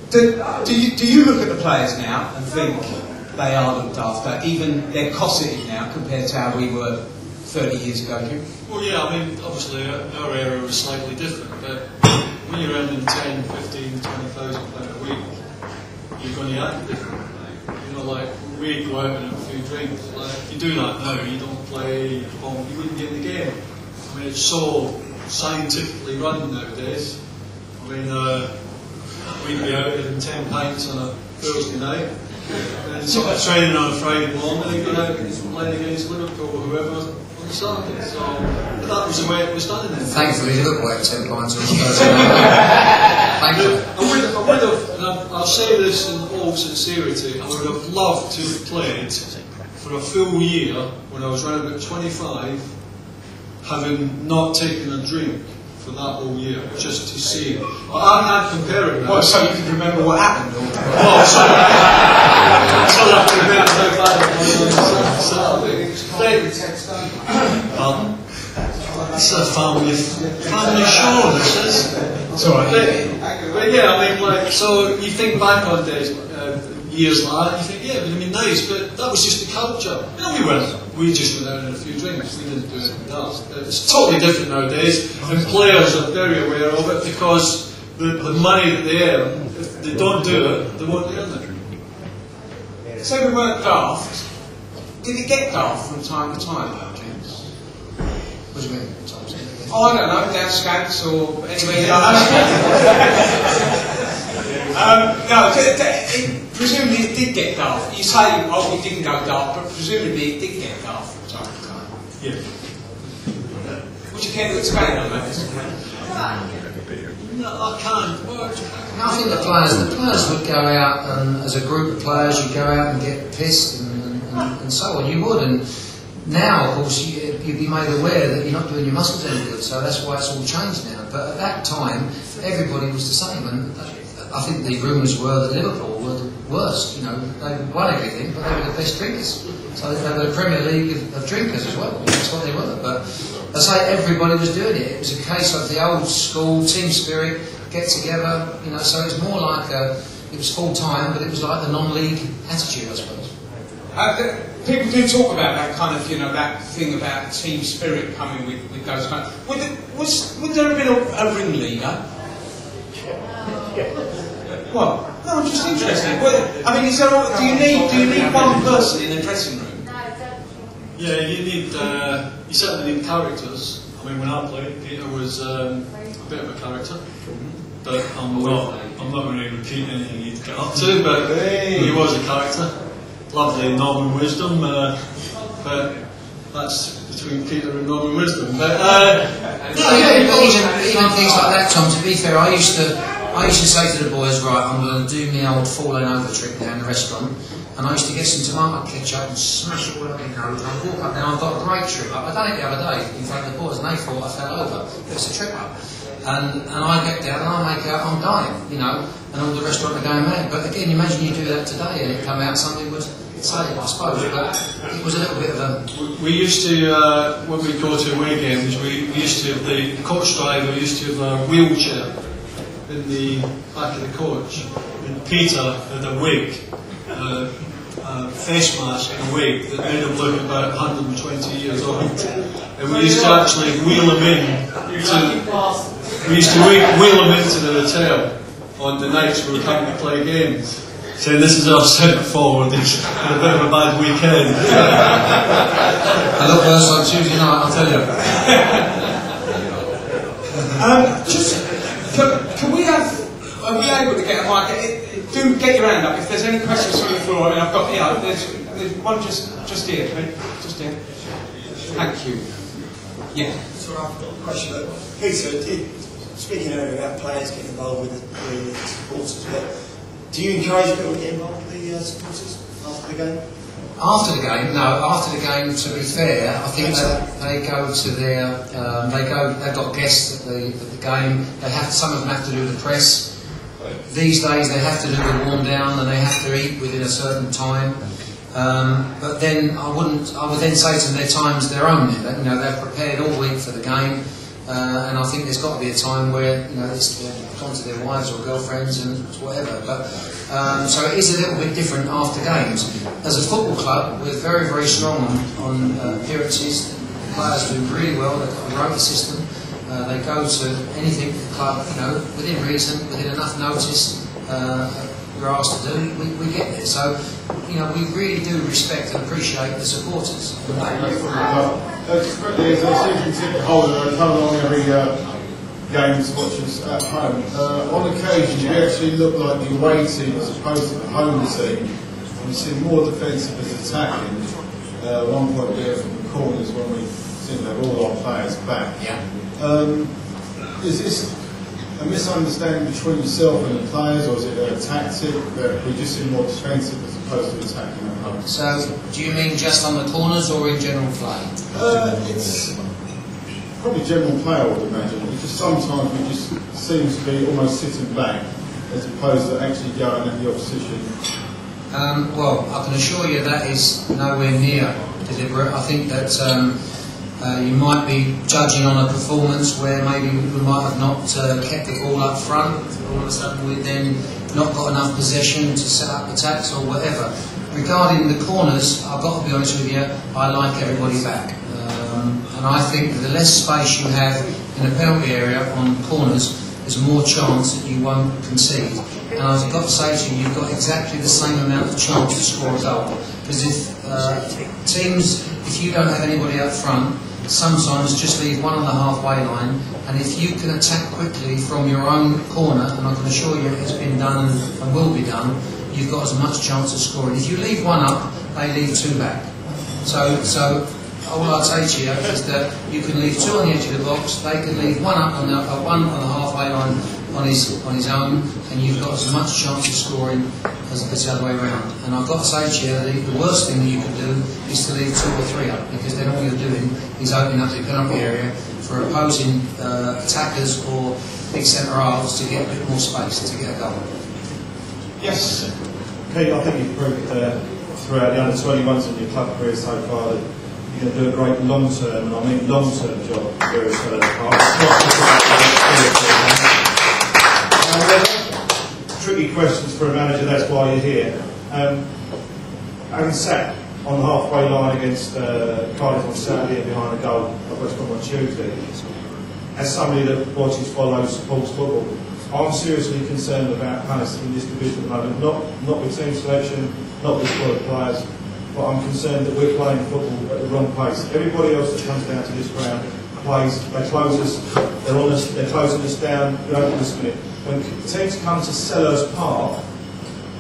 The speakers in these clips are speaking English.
Do you look at the players now and think they are looked after, even they're cosseted now compared to how we were 30 years ago? Well, yeah, I mean, obviously our era was slightly different, but when you're earning 10, 15, 20,000 pounds a week, you're going to act differently. You know, like, we go out and have a few drinks. Like, if you do that now, you don't play, you wouldn't get in the game. I mean, it's so scientifically run nowadays. I mean, we'd be out having 10 pints on a Thursday night, and sort of training on a Friday morning, and go out and playing against Liverpool or whoever on Saturday. So that was the way it was done in there. Thankfully, Liverpool had 10 pints on a Thursday night. I'll say this in all sincerity, I would have loved to have played for a full year when I was around about 25, having not taken a drink for that whole year, just to see it. But I can't compare it now. Well, so you can remember what happened? Oh, sorry. So I can remember how bad it was on Saturday. It's a family show, this is. It's alright. But yeah, I mean, like, so you think back on days, years like that, you think, yeah, it would have been nice, but that was just the culture. No, we just went out and had a few drinks, we didn't do anything else. It's totally different nowadays, and players are very aware of it, because the money that they earn, if they don't do it, they won't earn it. So we weren't daft. Did it get daft from time to time, though, James? What do you mean? Oh, I don't know, down Skanks or anywhere you no, presumably it did get daft. You say, oh, we didn't go daft, but presumably it did get daft from time to time. Yeah. Would you care to expand on that? No, I can't. I think the players would go out, and as a group of players, you'd go out and get pissed and so on. You would, and now, of course, you'd be made aware that you're not doing your muscles any good, so that's why it's all changed now. But at that time, everybody was the same, and I think the rumours were that Liverpool were the worst. You know, they won everything, but they were the best drinkers. So they were the Premier League of drinkers as well. That's what they were. But as I say, everybody was doing it. It was a case of the old school team spirit, get together. You know, so it was more like it was full time, but it was like the non-league attitude, I suppose. People do talk about that kind of, you know, that thing about team spirit coming with those kind of... Would there have been a ringleader? Well, no, I'm just interested. Well, I mean, is there, do you need one person in a dressing room? Yeah, you certainly need characters. I mean, when I played, Peter was a bit of a character. But I'm not going to repeat anything he'd get up to, but he was a character. Lovely Norman Wisdom, but that's between Peter and Norman Wisdom. But even things like that, Tom. To be fair, I used to say to the boys, right, I'm going to do my old falling over trick now in the restaurant, and I used to get some tomato ketchup and smash it all up in the nose, and I'd walk up there, and I've got a great trip up. I done it the other day in front of the boys, and they thought I fell over. It was a trip up. And I get down and I make out I'm dying, you know, and all the restaurant are going mad. But again, imagine you do that today and it come out, somebody would say it, I suppose. But it was a little bit of a... We used to, when we go to away games, we used to have the coach driver used to have a wheelchair in the back of the coach. And Peter had a wig, a face mask and a wig that made him look about 120 years old. And we used to actually wheel him in wheel him into the hotel on the nights we were coming to play games, saying this is our centre forward, he's had a bit of a bad weekend. I look worse on Tuesday night, I'll tell you. Are we able to get a mic? Do get your hand up if there's any questions from the floor. I mean, I've got, there's one just here, right? Just here. Thank you. Yeah. So I've got a question. Peter, speaking earlier about players getting involved with the supporters, but do you encourage people to get involved with the supporters after the game? After the game, no. After the game, to be fair, I think they go to their, they've got guests at the game. Some of them have to do the press. These days, they have to do the warm down and they have to eat within a certain time. But then I would then say to them their time's their own. You know, they're prepared all week for the game. and I think there's got to be a time where it's gone to their wives or girlfriends and whatever. But so it is a little bit different after games. As a football club, we're very, very strong on appearances. The players do really well. They've got a rota system. They go to anything the club, within reason, within enough notice. We're asked to do, we get there. So, we really do respect and appreciate the supporters. Just quickly, as a season ticket holder, I come along every game to watch us at home. On occasion, you actually look like the away team as opposed to the home team. You seem more defensive as attacking. One point there from the corners when we seem to have all our players back. Yeah. Is this a misunderstanding between yourself and the players, or is it a tactic that we just seem more defensive as opposed to attacking at home? So, do you mean just on the corners or in general play? It's probably general play, I would imagine. It's just sometimes we just seem to be almost sitting back as opposed to actually going at the opposition. Well, I can assure you that is nowhere near deliberate. I think that you might be judging on a performance where maybe we might have not kept the ball up front. All of a sudden we've then not got enough possession to set up attacks or whatever. Regarding the corners, I've got to be honest with you, I like everybody back. And I think the less space you have in a penalty area on corners, there's more chance that you won't concede. And I've got to say to you, you've got exactly the same amount of chance to score a goal. Because if you don't have anybody up front, sometimes just leave one on the halfway line, and if you can attack quickly from your own corner, and I can assure you it's been done and will be done, you've got as much chance of scoring. If you leave one up, they leave two back. So all I'd say to you is that you can leave two on the edge of the box, they can leave one up on the halfway line on his own, and you've got as much chance of scoring as the other way around. And I've got to say to you, the worst thing that you could do is to leave two or three up, because then all you're doing is opening up the penalty area for opposing attackers or big centre halves to get a bit more space to get a goal. Yes. Pete, I think you've proved throughout the under-21s in your club career so far that you're going to do a great long-term, and I mean long-term job at various fellow parts. Tricky questions for a manager, that's why you're here. Having sat on the halfway line against Cardiff on Saturday and behind the goal at West Brom on Tuesday, as somebody that watches, follows, supports football, I'm seriously concerned about Palace in this division at the moment, not with team selection, not with squad players, but I'm concerned that we're playing football at the wrong place. Everybody else that comes down to this ground plays, they close us, they're closing us down, we don't want to spin it. When teams come to sell us part,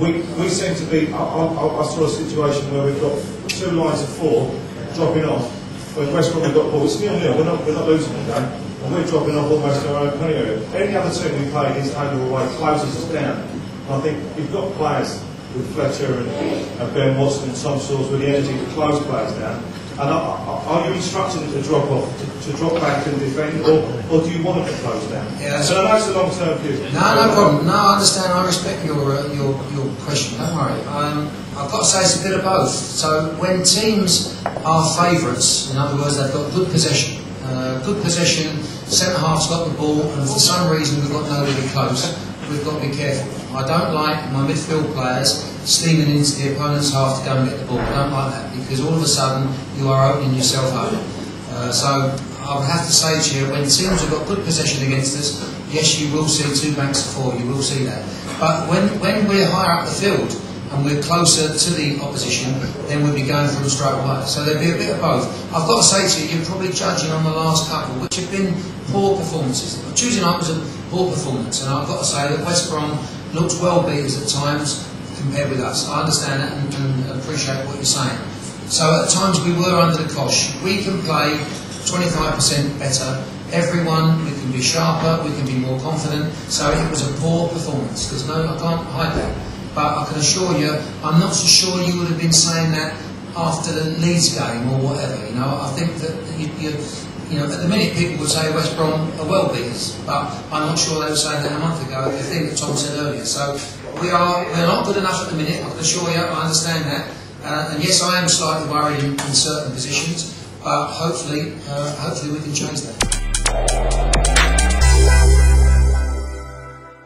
we seem to be, I saw a situation where we've got two lines of four dropping off. When West Brom have got the ball, it's 0-0, we're not losing the game, and we're dropping off almost to our own penalty area. Any other team we play against home or away closes us down. And I think you've got players with Fletcher and Ben Watson and Tom Sawes with the energy to close players down. And are you instructing them to drop off, to drop back and defend, or do you want them to close down? Yeah. So I know it's a long-term view. No problem. No, I understand. I respect your question. Don't worry. I've got to say it's a bit of both. So when teams are favourites, in other words, they've got good possession. Centre half's got the ball, and for some reason we've got nobody close. We've got to be careful. I don't like my midfield players steaming into the opponent's half to go and get the ball. I don't like that, because all of a sudden you are opening yourself up. So I would have to say to you, when teams have got good possession against us, yes, you will see two backs of four, you will see that. But when we're higher up the field and we're closer to the opposition, then we'll be going for them straight away. So there'll be a bit of both. I've got to say to you, you're probably judging on the last couple, which have been poor performances. Tuesday night was a poor performance, and I've got to say that West Brom looked well beaters at times compared with us. I understand that and appreciate what you're saying. So at times we were under the cosh. We can play 25% better. Everyone, we can be sharper, we can be more confident. So it was a poor performance. I can't hide that. But I can assure you, I'm not so sure you would have been saying that after the Leeds game or whatever. I think that at the minute people would say West Brom are well beaters, but I'm not sure they were saying that a month ago. The thing that Tom said earlier. So we're not good enough at the minute. I can assure you, I understand that. And yes, I am slightly worried in certain positions, but hopefully we can change that.